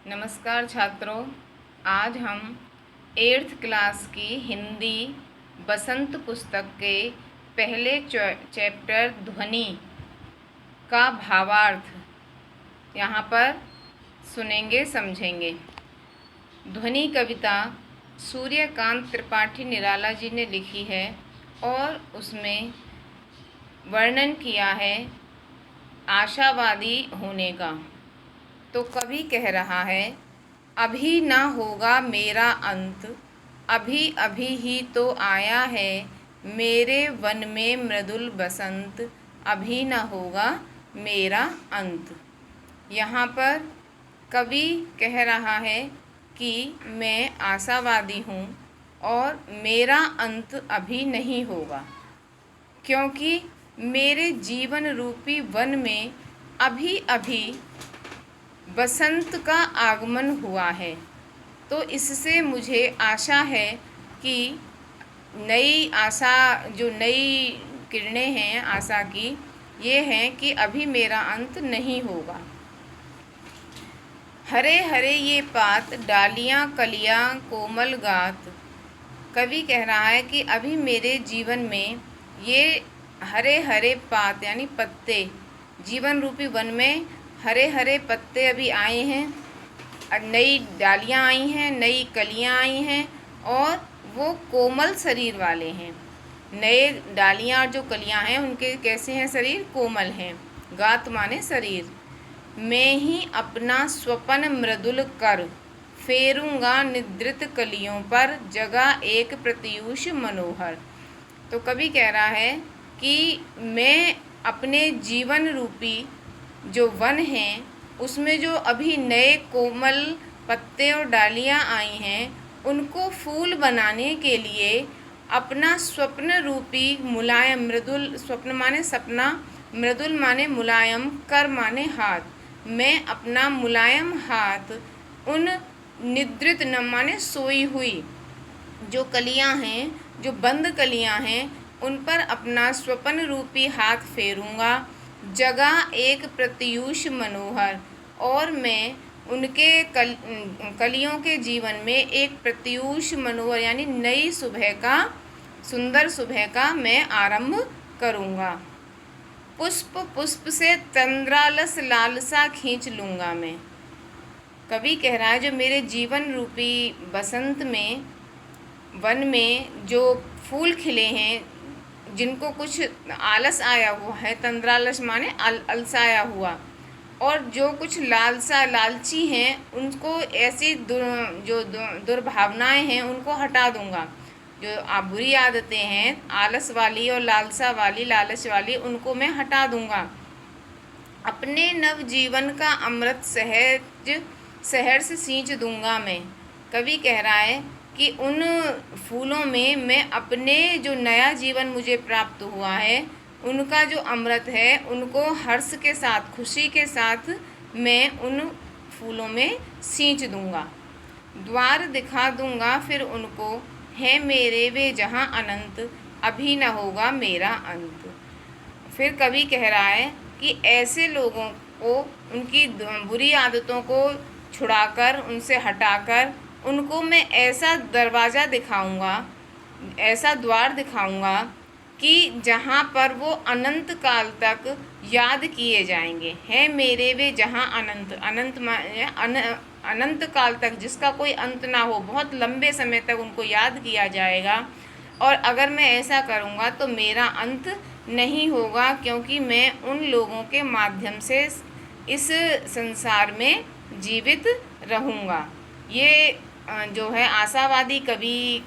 नमस्कार छात्रों, आज हम 8th क्लास की हिंदी बसंत पुस्तक के पहले चैप्टर ध्वनि का भावार्थ यहाँ पर सुनेंगे, समझेंगे। ध्वनि कविता सूर्यकांत त्रिपाठी निराला जी ने लिखी है और उसमें वर्णन किया है आशावादी होने का। तो कवि कह रहा है, अभी ना होगा मेरा अंत, अभी अभी ही तो आया है मेरे वन में मृदुल बसंत, अभी ना होगा मेरा अंत। यहाँ पर कवि कह रहा है कि मैं आशावादी हूँ और मेरा अंत अभी नहीं होगा, क्योंकि मेरे जीवन रूपी वन में अभी अभी बसंत का आगमन हुआ है। तो इससे मुझे आशा है कि नई आशा, जो नई किरणें हैं आशा की, ये हैं कि अभी मेरा अंत नहीं होगा। हरे हरे ये पात, डालियाँ कलियाँ कोमल गात। कवि कह रहा है कि अभी मेरे जीवन में ये हरे हरे पात यानी पत्ते, जीवन रूपी वन में हरे हरे पत्ते अभी आए हैं, नई डालियाँ आई हैं, नई कलियाँ आई हैं और वो कोमल शरीर वाले हैं। नए डालियाँ और जो कलियाँ हैं उनके कैसे हैं शरीर? कोमल हैं। गात माने शरीर। मैं ही अपना स्वपन मृदुल कर, फेरूंगा निद्रित कलियों पर, जगह एक प्रत्यूष मनोहर। तो कवि कह रहा है कि मैं अपने जीवन रूपी जो वन हैं उसमें जो अभी नए कोमल पत्ते और डालियाँ आई हैं, उनको फूल बनाने के लिए अपना स्वप्न रूपी मुलायम, मृदुल, स्वप्न माने सपना, मृदुल माने मुलायम, कर माने हाथ, मैं अपना मुलायम हाथ उन निद्रित, न माने सोई हुई जो कलियां हैं, जो बंद कलियां हैं, उन पर अपना स्वप्न रूपी हाथ फेरूंगा, जगह एक प्रत्यूष मनोहर, और मैं उनके कलियों के जीवन में एक प्रत्यूष मनोहर यानी नई सुबह का, सुंदर सुबह का मैं आरंभ करूंगा। पुष्प पुष्प से तंद्रालस लालसा खींच लूँगा मैं। कवि कह रहा है जो मेरे जीवन रूपी बसंत में, वन में जो फूल खिले हैं, जिनको कुछ आलस आया हुआ है, तंद्रालस माने अलसाया हुआ, और जो कुछ लालसा, लालची हैं, उनको ऐसी दुर्भावनाएं हैं उनको हटा दूंगा। जो बुरी आदतें हैं आलस वाली और लालसा वाली, लालच वाली, उनको मैं हटा दूंगा। अपने नव जीवन का अमृत शहर से सींच दूंगा मैं। कवि कह रहा है कि उन फूलों में मैं अपने जो नया जीवन मुझे प्राप्त हुआ है उनका जो अमृत है, उनको हर्ष के साथ, खुशी के साथ मैं उन फूलों में सींच दूंगा। द्वार दिखा दूंगा फिर उनको, है मेरे वे जहाँ अनंत, अभी न होगा मेरा अंत। फिर कवि कह रहा है कि ऐसे लोगों को उनकी बुरी आदतों को छुड़ाकर, उनसे हटाकर, उनको मैं ऐसा दरवाज़ा दिखाऊंगा, ऐसा द्वार दिखाऊंगा कि जहाँ पर वो अनंत काल तक याद किए जाएंगे। है मेरे वे जहाँ अनंत, अनंत अनंत काल तक, जिसका कोई अंत ना हो, बहुत लंबे समय तक उनको याद किया जाएगा। और अगर मैं ऐसा करूँगा तो मेरा अंत नहीं होगा, क्योंकि मैं उन लोगों के माध्यम से इस संसार में जीवित रहूँगा। ये जो है आशावादी कवि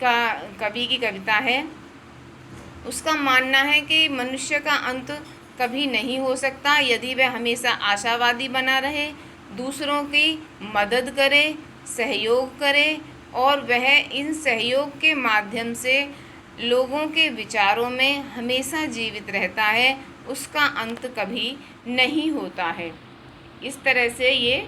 की कविता है। उसका मानना है कि मनुष्य का अंत कभी नहीं हो सकता यदि वह हमेशा आशावादी बना रहे, दूसरों की मदद करे, सहयोग करे, और वह इन सहयोग के माध्यम से लोगों के विचारों में हमेशा जीवित रहता है, उसका अंत कभी नहीं होता है। इस तरह से ये